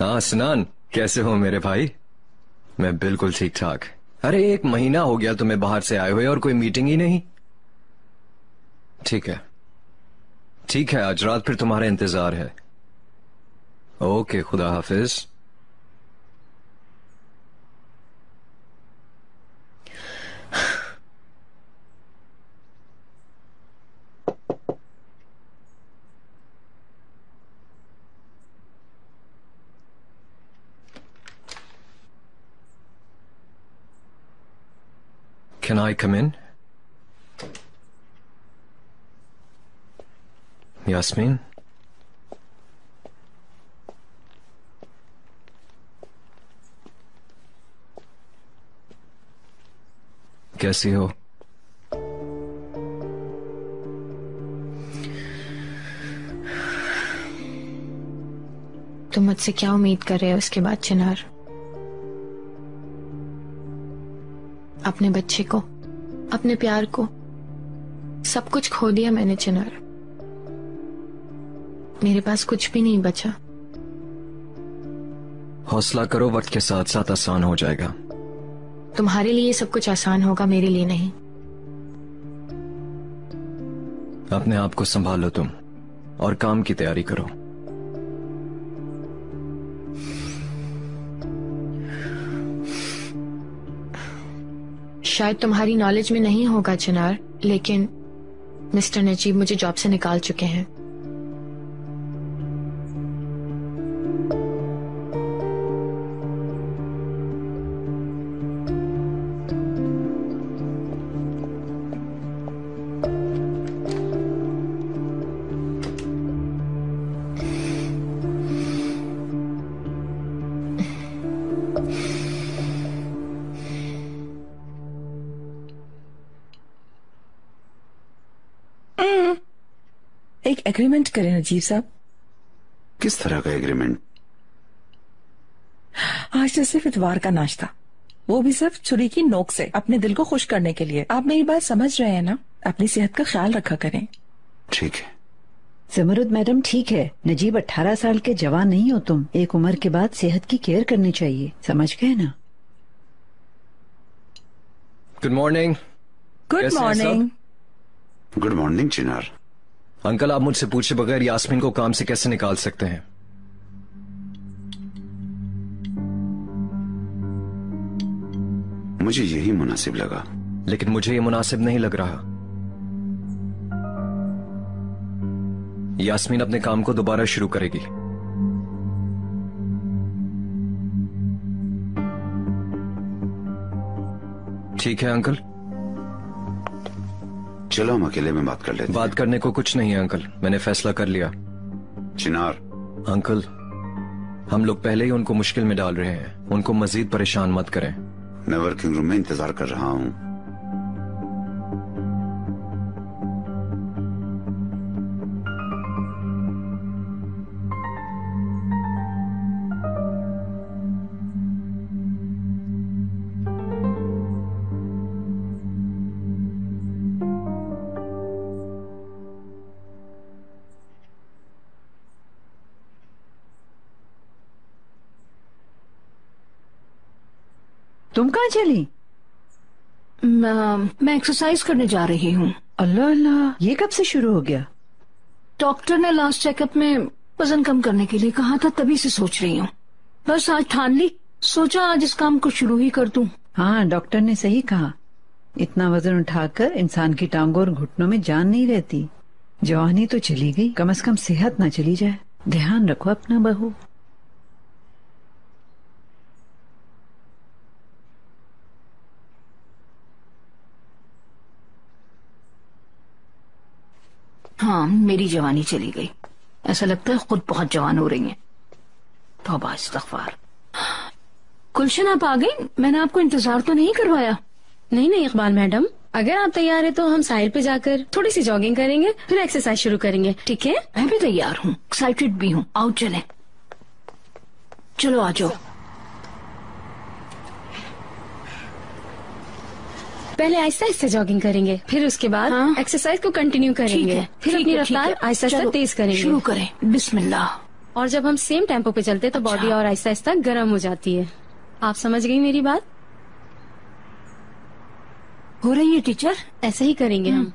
हाँ स्नान, कैसे हो मेरे भाई? मैं बिल्कुल ठीक ठाक। अरे 1 महीना हो गया तुम्हें बाहर से आए हुए और कोई मीटिंग ही नहीं। ठीक है ठीक है, आज रात फिर तुम्हारा इंतजार है। ओके, खुदा हाफिज। Can I come in? Yasmin, कैसी हो? तुम मुझसे क्या उम्मीद कर रहे हो इसके बाद चिनार? अपने बच्चे को, अपने प्यार को, सब कुछ खो दिया मैंने चिनार। मेरे पास कुछ भी नहीं बचा। हौसला करो, वक्त के साथ साथ आसान हो जाएगा। तुम्हारे लिए सब कुछ आसान होगा, मेरे लिए नहीं। अपने आप को संभालो तुम और काम की तैयारी करो। शायद तुम्हारी नॉलेज में नहीं होगा चिनार, लेकिन मिस्टर नजीब मुझे जॉब से निकाल चुके हैं। एक एग्रीमेंट करें नजीब साहब। किस तरह का एग्रीमेंट? आज से सिर्फ इतवार का नाश्ता, वो भी सिर्फ छुरी की नोक से, अपने दिल को खुश करने के लिए। आप मेरी बात समझ रहे हैं ना? अपनी सेहत का ख्याल रखा करें। ठीक है ज़मरुद मैडम, ठीक है। नजीब 18 साल के जवान नहीं हो तुम। एक उम्र के बाद सेहत की केयर करनी चाहिए, समझ गए ना? Good morning. Good morning. Good morning Chinar. Uncle, आप मुझसे पूछे बगैर यास्मीन को काम से कैसे निकाल सकते हैं? मुझे यही मुनासिब लगा। लेकिन मुझे ये मुनासिब नहीं लग रहा। यास्मीन अपने काम को दोबारा शुरू करेगी। ठीक है अंकल? चलो हम अकेले में बात कर लेते हैं। बात करने को कुछ नहीं है अंकल, मैंने फैसला कर लिया। चिनार। अंकल, हम लोग पहले ही उनको मुश्किल में डाल रहे हैं, उनको मजीद परेशान मत करें। मैं वर्किंग रूम में इंतजार कर रहा हूं। तुम कहाँ चली? मैं एक्सरसाइज करने जा रही हूँ। अल्लाह अल्लाह, ये कब से शुरू हो गया? डॉक्टर ने लास्ट चेकअप में वजन कम करने के लिए कहा था, तभी से सोच रही हूँ। बस आज ठान ली, सोचा आज इस काम को शुरू ही कर दूं। हाँ, डॉक्टर ने सही कहा। इतना वजन उठाकर इंसान की टांगों और घुटनों में जान नहीं रहती। जवानी तो चली गई, कम से कम सेहत ना चली जाए। ध्यान रखो अपना बहू। हाँ, मेरी जवानी चली गई। ऐसा लगता है खुद बहुत जवान हो रही हैं। तौबा इस्तग़फ़ार। गुलशन, आप आ गई? मैंने आपको इंतजार तो नहीं करवाया? नहीं नहीं इकबाल मैडम, अगर आप तैयार है तो हम साहिल पे जाकर थोड़ी सी जॉगिंग करेंगे, फिर एक्सरसाइज शुरू करेंगे। ठीक है? मैं भी तैयार हूँ, एक्साइटेड भी हूँ। आओ चलें। चलो आ जाओ। पहले आहिस्ता आहिस्ता जॉगिंग करेंगे, फिर उसके बाद एक्सरसाइज को कंटिन्यू करेंगे, फिर अपनी रफ्तार आहिस्ता आहिस्ता तेज करेंगे। शुरू करें। बिस्मिल्लाह। और जब हम सेम टेम्पो पे चलते तो बॉडी और आहिस्ता आहिस्ता गर्म हो जाती है। आप समझ गई मेरी बात? हो रही है टीचर? ऐसे ही करेंगे हम।